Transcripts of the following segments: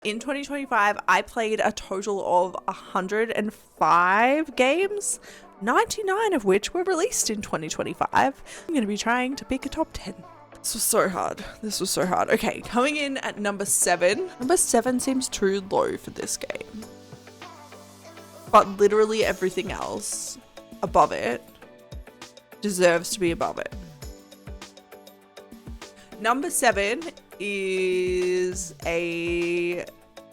In 2025, I played a total of 105 games, 99 of which were released in 2025. I'm going to be trying to pick a top 10. This was so hard. Okay, coming in at number 7. Number 7 seems too low for this game. But literally everything else above it deserves to be above it. Number 7 is a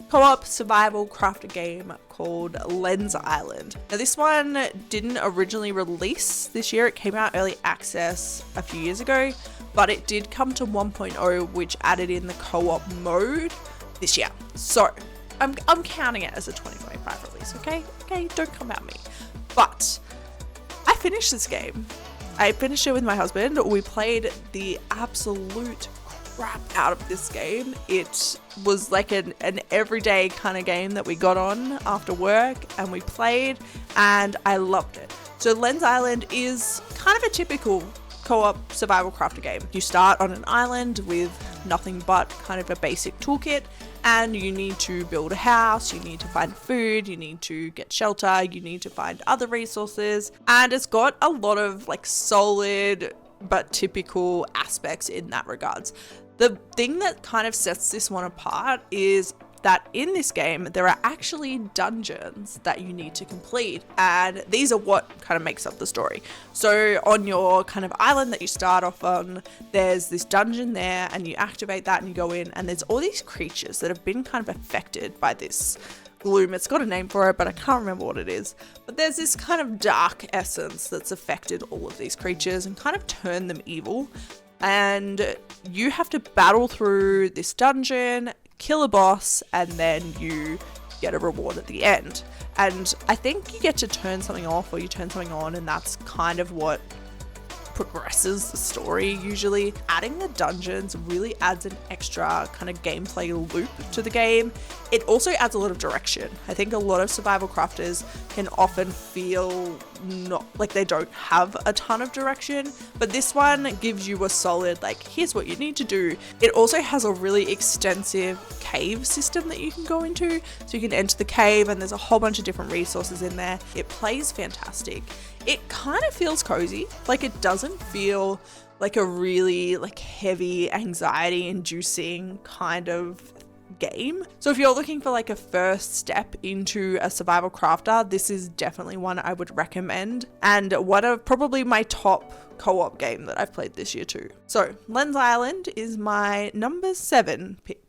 co-op survival crafter game called Lens Island. Now this one didn't originally release this year. It came out early access a few years ago, but it did come to 1.0, which added in the co-op mode this year. So I'm counting it as a 2025 release, okay? Okay, don't come at me. But I finished this game. I finished it with my husband. We played the absolute crap out of this game. It was like an everyday kind of game that we got on after work and we played, and I loved it. So Lens Island is kind of a typical co-op survival crafter game. You start on an island with nothing but kind of a basic toolkit, and you need to build a house, you need to find food, you need to get shelter, you need to find other resources, and it's got a lot of like solid but typical aspects in that regards. The thing that kind of sets this one apart is that in this game, there are actually dungeons that you need to complete, and these are what kind of makes up the story. So on your kind of island that you start off on, there's this dungeon there, and you activate that and you go in, and there's all these creatures that have been kind of affected by this gloom. It's got a name for it, but I can't remember what it is. But there's this kind of dark essence that's affected all of these creatures and kind of turned them evil. And you have to battle through this dungeon, kill a boss, and then you get a reward at the end. And I think you get to turn something off or you turn something on, and that's kind of what progresses the story usually. Adding the dungeons really adds an extra kind of gameplay loop to the game. It also adds a lot of direction. I think a lot of survival crafters can often feel not like they don't have a ton of direction, but this one gives you a solid like, here's what you need to do. It also has a really extensive cave system that you can go into, so you can enter the cave and there's a whole bunch of different resources in there. It plays fantastic. It kind of feels cozy. Like, it doesn't feel like a really like heavy anxiety inducing kind of game. So if you're looking for like a first step into a survival crafter, this is definitely one I would recommend, and one of probably my top co-op game that I've played this year too. So Lens Island is my number 7 pick.